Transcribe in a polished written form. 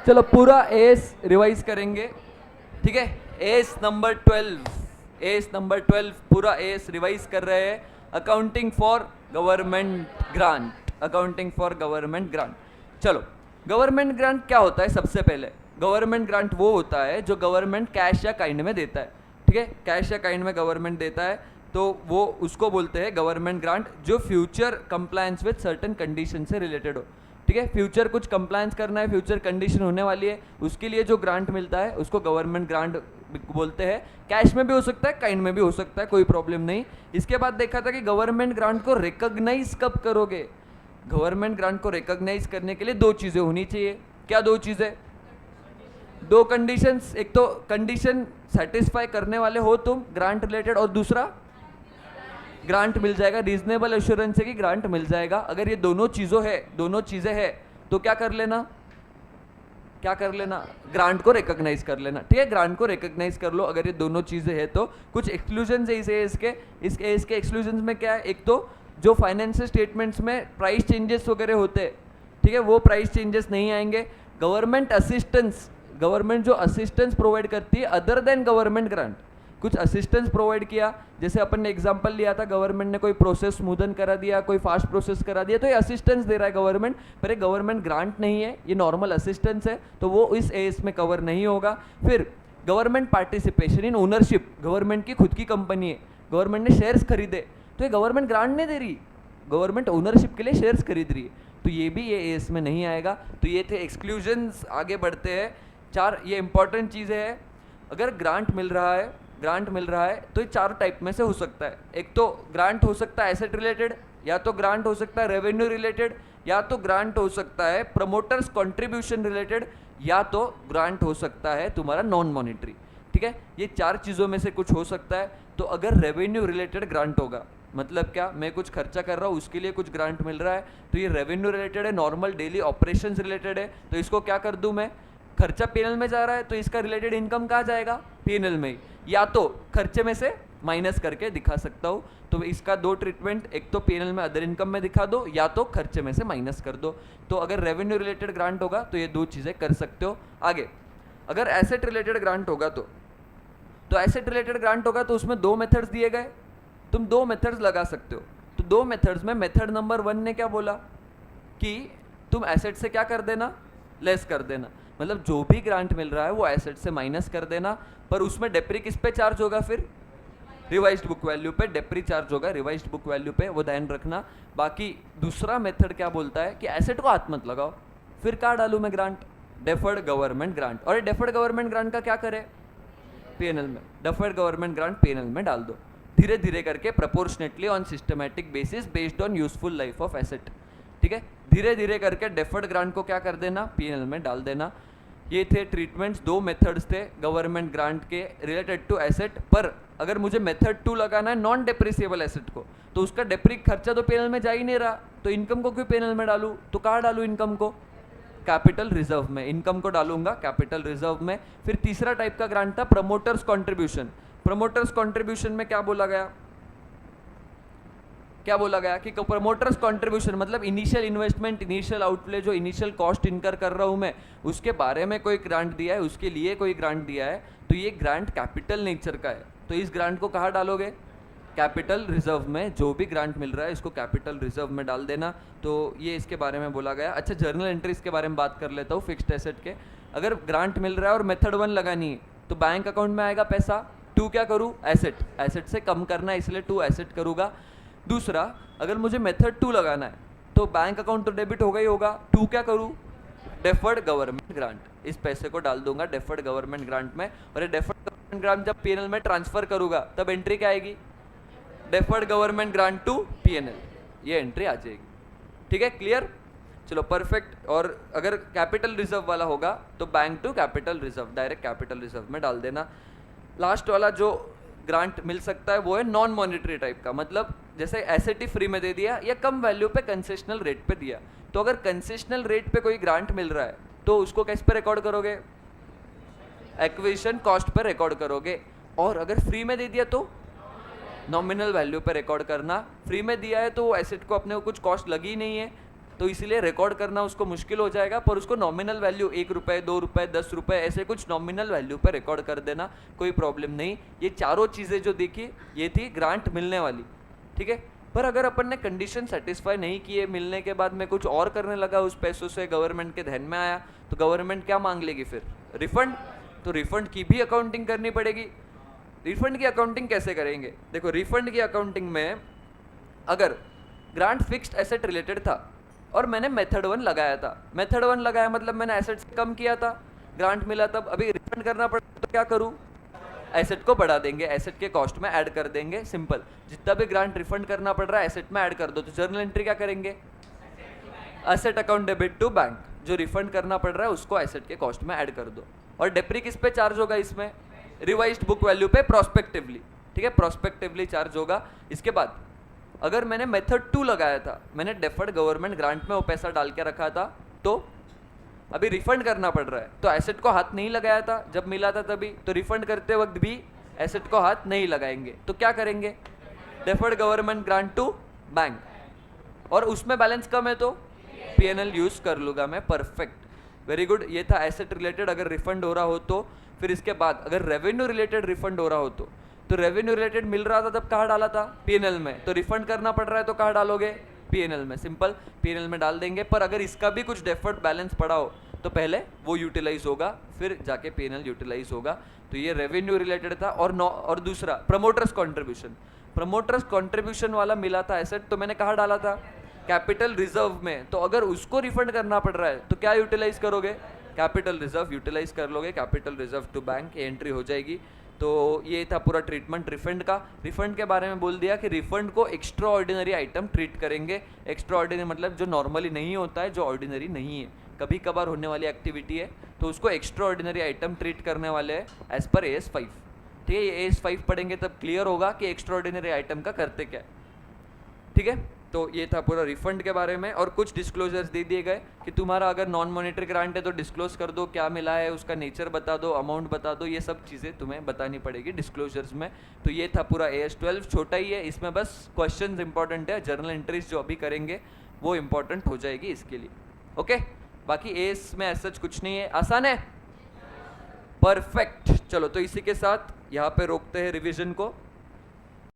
चलो पूरा S revise करेंगे, ठीक है। एस नंबर 12, एस नंबर 12 पूरा एस रिवाइज कर रहे हैं। Accounting for government grant, accounting for government grant. चलो, गवर्नमेंट ग्रांट क्या होता है? सबसे पहले गवर्नमेंट ग्रांट वो होता है जो गवर्नमेंट कैश या काइंड में देता है, ठीक है। कैश या काइंड में गवर्नमेंट देता है तो वो उसको बोलते हैं गवर्नमेंट ग्रांट, जो future compliance with certain condition से रिलेटेड हो, ठीक है। फ्यूचर कुछ कंप्लायंस करना है, फ्यूचर कंडीशन होने वाली है, उसके लिए जो ग्रांट मिलता है उसको गवर्नमेंट ग्रांट बोलते हैं। कैश में भी हो सकता है, काइंड में भी हो सकता है, कोई प्रॉब्लम नहीं। इसके बाद देखा था कि गवर्नमेंट ग्रांट को रिकॉग्नाइज कब करोगे? गवर्नमेंट ग्रांट को रिकॉग्नाइज करने के लिए दो चीज़ें होनी चाहिए। क्या दो चीज़ें? दो कंडीशंस। एक तो कंडीशन सेटिस्फाई करने वाले हो तुम ग्रांट रिलेटेड, और दूसरा ग्रांट मिल जाएगा, रीजनेबल एश्योरेंस है कि ग्रांट मिल जाएगा। अगर ये दोनों चीज़ें है तो क्या कर लेना, क्या कर लेना? ग्रांट को रिकॉग्नाइज कर लेना, ठीक है। ग्रांट को रिकॉग्नाइज कर लो अगर ये दोनों चीज़ें है तो। कुछ एक्सक्लूजन है इसके एक्सक्लूजन में क्या है? एक तो जो फाइनेंशियल स्टेटमेंट्स में प्राइस चेंजेस वगैरह होते हैं, ठीक है, वो प्राइस चेंजेस नहीं आएंगे। गवर्नमेंट असिस्टेंस, गवर्नमेंट जो असिस्टेंस प्रोवाइड करती है अदर देन गवर्नमेंट ग्रांट, कुछ असिस्टेंस प्रोवाइड किया, जैसे अपन ने एग्जांपल लिया था, गवर्नमेंट ने कोई प्रोसेस स्मूदन करा दिया, कोई फास्ट प्रोसेस करा दिया, तो ये असिस्टेंस दे रहा है गवर्नमेंट, पर ये गवर्नमेंट ग्रांट नहीं है, ये नॉर्मल असिस्टेंस है, तो वो इस एस में कवर नहीं होगा। फिर government participation in ownership, government की खुद की कंपनी है, गवर्नमेंट ने शेयर्स खरीदे, तो ये गवर्नमेंट ग्रांट नहीं दे रही, गवर्नमेंट ओनरशिप के लिए शेयर्स खरीद रही है, तो ये भी ये एस में नहीं आएगा। तो ये थे एक्सक्लूजन्स। आगे बढ़ते हैं, चार ये इंपॉर्टेंट चीज़ें हैं। अगर ग्रांट मिल रहा है तो ये चार टाइप में से हो सकता है। एक तो ग्रांट हो सकता है एसेट रिलेटेड, या तो ग्रांट हो सकता है रेवेन्यू रिलेटेड, या तो ग्रांट हो सकता है प्रमोटर्स कंट्रीब्यूशन रिलेटेड, या तो ग्रांट हो सकता है तुम्हारा नॉन मॉनिटरी, ठीक है। ये चार चीज़ों में से कुछ हो सकता है। तो अगर रेवेन्यू रिलेटेड ग्रांट होगा, मतलब क्या, मैं कुछ खर्चा कर रहा हूँ उसके लिए कुछ ग्रांट मिल रहा है, तो ये रेवेन्यू रिलेटेड है, नॉर्मल डेली ऑपरेशंस रिलेटेड है, तो इसको क्या कर दूँ मैं? खर्चा पीएनएल में जा रहा है तो इसका रिलेटेड इनकम कहाँ जाएगा? पीएनएल में ही, या तो खर्चे में से माइनस करके दिखा सकता हूँ। तो इसका दो ट्रीटमेंट, एक तो पीएनएल में अदर इनकम में दिखा दो, या तो खर्चे में से माइनस कर दो। तो अगर रेवेन्यू रिलेटेड ग्रांट होगा तो ये दो चीज़ें कर सकते हो। आगे अगर एसेट रिलेटेड ग्रांट होगा तो एसेट रिलेटेड ग्रांट होगा तो उसमें दो मेथड्स दिए गए, तुम दो मेथड्स लगा सकते हो। तो दो मेथड्स में मेथड नंबर 1 ने क्या बोला कि तुम एसेट से क्या कर देना? लेस कर देना, मतलब जो भी ग्रांट मिल रहा है वो एसेट से माइनस कर देना, पर उसमें डेप्री किस पे चार्ज होगा? फिर रिवाइज्ड बुक वैल्यू पे डेप्री चार्ज होगा, रिवाइज्ड बुक वैल्यू पे, वो ध्यान रखना। बाकी दूसरा मेथड क्या बोलता है कि एसेट को हाथ मत लगाओ, फिर क्या डालूं मैं? Grant, deferred government grant. और डेफर्ड गवर्नमेंट ग्रांट का क्या करे? पीएनएल में, डेफर्ड गवर्नमेंट ग्रांट पीएनएल में डाल दो, धीरे धीरे करके proportionately on systematic basis based on useful life of asset, ठीक है। धीरे धीरे करके डेफर्ड ग्रांट को क्या कर देना? पीएनएल में डाल देना। ये थे ट्रीटमेंट्स, दो मेथड्स थे गवर्नमेंट ग्रांट के रिलेटेड टू एसेट। पर अगर मुझे मेथड 2 लगाना है नॉन डेप्रिसिएबल एसेट को, तो उसका डेप्री खर्चा तो पीएनएल में जा ही नहीं रहा, तो इनकम को क्यों पीएनएल में डालूं? तो कहाँ डालूं इनकम को? कैपिटल रिजर्व में, इनकम को डालूंगा कैपिटल रिजर्व में। फिर तीसरा टाइप का ग्रांट था प्रमोटर्स कॉन्ट्रीब्यूशन। प्रमोटर्स कॉन्ट्रीब्यूशन में क्या बोला गया कि प्रमोटर्स कंट्रीब्यूशन मतलब इनिशियल इन्वेस्टमेंट, इनिशियल आउटले, जो इनिशियल कॉस्ट इनकर कर रहा हूँ मैं, उसके बारे में कोई ग्रांट दिया है, उसके लिए कोई ग्रांट दिया है, तो ये ग्रांट कैपिटल नेचर का है, तो इस ग्रांट को कहाँ डालोगे? कैपिटल रिजर्व में। जो भी ग्रांट मिल रहा है इसको कैपिटल रिजर्व में डाल देना। तो ये इसके बारे में बोला गया। अच्छा, जर्नल एंट्रीज के बारे में बात कर लेता हूँ फिक्स्ड एसेट के। अगर ग्रांट मिल रहा है और मेथड 1 लगानी है तो बैंक अकाउंट में आएगा पैसा, 2 क्या करूँ? एसेट से कम करना है, इसलिए 2 एसेट करूँगा। दूसरा, अगर मुझे मेथड 2 लगाना है तो बैंक अकाउंट तो डेबिट होगा ही होगा, 2 क्या करूँ? डेफर्ड गवर्नमेंट ग्रांट, इस पैसे को डाल दूंगा डेफर्ड गवर्नमेंट ग्रांट में। और ये डेफर्ड गवर्नमेंट ग्रांट जब पीएनएल में ट्रांसफर करूंगा तब एंट्री क्या आएगी? Deferred government grant to PNL, ये एंट्री आ जाएगी, ठीक है। क्लियर? चलो परफेक्ट। और अगर कैपिटल रिजर्व वाला होगा तो bank to capital reserve, direct capital reserve में डाल देना। लास्ट वाला जो ग्रांट मिल सकता है वो है नॉन मॉनिटरी टाइप का, मतलब जैसे एसेट ही फ्री में दे दिया या कम वैल्यू पे कंसेशनल रेट पे दिया। तो अगर कंसेशनल रेट पे कोई ग्रांट मिल रहा है तो उसको किस पे रिकॉर्ड करोगे? एक्विजिशन कॉस्ट पर रिकॉर्ड करोगे। और अगर फ्री में दे दिया तो नॉमिनल वैल्यू पे रिकॉर्ड करना। फ्री में दिया है तो एसेट को अपने को कुछ कॉस्ट लगी नहीं है, तो इसीलिए रिकॉर्ड करना उसको मुश्किल हो जाएगा, पर उसको नॉमिनल वैल्यू 1 रुपये 2 रुपये 10 रुपये ऐसे कुछ नॉमिनल वैल्यू पर रिकॉर्ड कर देना, कोई प्रॉब्लम नहीं। ये चारों चीज़ें जो देखी ये थी ग्रांट मिलने वाली, ठीक है। पर अगर अपन ने कंडीशन सेटिस्फाई नहीं किए, मिलने के बाद में कुछ और करने लगा उस पैसों से, गवर्नमेंट के ध्यान में आया, तो गवर्नमेंट क्या मांग लेगी फिर? रिफंड। तो रिफंड की भी अकाउंटिंग करनी पड़ेगी। रिफंड की अकाउंटिंग कैसे करेंगे? देखो, रिफंड की अकाउंटिंग में अगर ग्रांट फिक्स्ड एसेट रिलेटेड था और मैंने मेथड 1 लगाया था, मेथड 1 लगाया मतलब मैंने एसेट से कम किया था, ग्रांट मिला, तब अभी रिफंड करना पड़ा तो क्या करूँ? एसेट को बढ़ा देंगे, एसेट के कॉस्ट में ऐड कर देंगे, सिंपल। जितना भी ग्रांट रिफंड करना पड़ रहा है एसेट में ऐड कर दो। तो जर्नल एंट्री क्या करेंगे? Asset account debit to bank, जो रिफंड करना पड़ रहा है उसको एसेट के कॉस्ट में ऐड कर दो। और डेप्री किस पे चार्ज होगा? इसमें रिवाइज्ड बुक वैल्यू पे प्रोस्पेक्टिवली, ठीक है, प्रोस्पेक्टिवली चार्ज होगा। इसके बाद अगर मैंने मेथड 2 लगाया था, मैंने डेफर्ड गवर्नमेंट ग्रांट में वो पैसा डाल के रखा था, तो अभी रिफंड करना पड़ रहा है, तो एसेट को हाथ नहीं लगाया था जब मिला था तभी, तो रिफंड करते वक्त भी एसेट को हाथ नहीं लगाएंगे। तो क्या करेंगे? Deferred government grant to bank, और उसमें बैलेंस कम है तो पीएनएल यूज कर लूँगा मैं। Perfect, very good. ये था एसेट रिलेटेड अगर रिफंड हो रहा हो तो। फिर इसके बाद अगर रेवेन्यू रिलेटेड रिफंड हो रहा हो तो रेवेन्यू रिलेटेड मिल रहा था तब कहाँ डाला था? पीएनएल में। तो रिफंड करना पड़ रहा है तो कहाँ डालोगे? पीएनएल में, सिंपल, पीएनएल में डाल देंगे। पर अगर इसका भी कुछ डेफर्ड बैलेंस पड़ा हो तो पहले वो यूटिलाइज होगा, फिर जाके पीएनएल यूटिलाइज होगा। तो ये रेवेन्यू रिलेटेड था। और दूसरा प्रमोटर्स कॉन्ट्रीब्यूशन, प्रमोटर्स कॉन्ट्रीब्यूशन वाला मिला था एसेट, तो मैंने कहाँ डाला था? कैपिटल रिजर्व में। तो अगर उसको रिफंड करना पड़ रहा है तो क्या यूटिलाइज करोगे? कैपिटल रिजर्व यूटिलाइज कर लोगे, कैपिटल रिजर्व टू बैंक, ये एंट्री हो जाएगी। तो ये था पूरा ट्रीटमेंट रिफंड का। रिफंड के बारे में बोल दिया कि रिफंड को एक्स्ट्रा ऑर्डिनरी आइटम ट्रीट करेंगे। एक्स्ट्रा ऑर्डिनरी मतलब जो नॉर्मली नहीं होता है, जो ऑर्डिनरी नहीं है, कभी कभार होने वाली एक्टिविटी है, तो उसको एक्स्ट्रा ऑर्डिनरी आइटम ट्रीट करने वाले हैं एज पर AS 5, ठीक है। ये AS 5 पढ़ेंगे तब क्लियर होगा कि एक्स्ट्रा ऑर्डिनरी आइटम का करते क्या है, ठीक है। तो ये था पूरा रिफंड के बारे में। और कुछ डिस्क्लोजर्स दे दिए गए कि तुम्हारा अगर नॉन मॉनेटरी ग्रांट है तो डिस्क्लोज कर दो, क्या मिला है, उसका नेचर बता दो, अमाउंट बता दो, ये सब चीज़ें तुम्हें बतानी पड़ेगी डिस्क्लोजर्स में। तो ये था पूरा AS 12, छोटा ही है, इसमें बस क्वेश्चंस इंपॉर्टेंट है, जर्नल एंट्रीज जो अभी करेंगे वो इंपॉर्टेंट हो जाएगी इसके लिए, ओके। बाकी AS में ऐसा कुछ नहीं है, आसान है, परफेक्ट। चलो, तो इसी के साथ यहाँ पे रोकते हैं रिविजन को।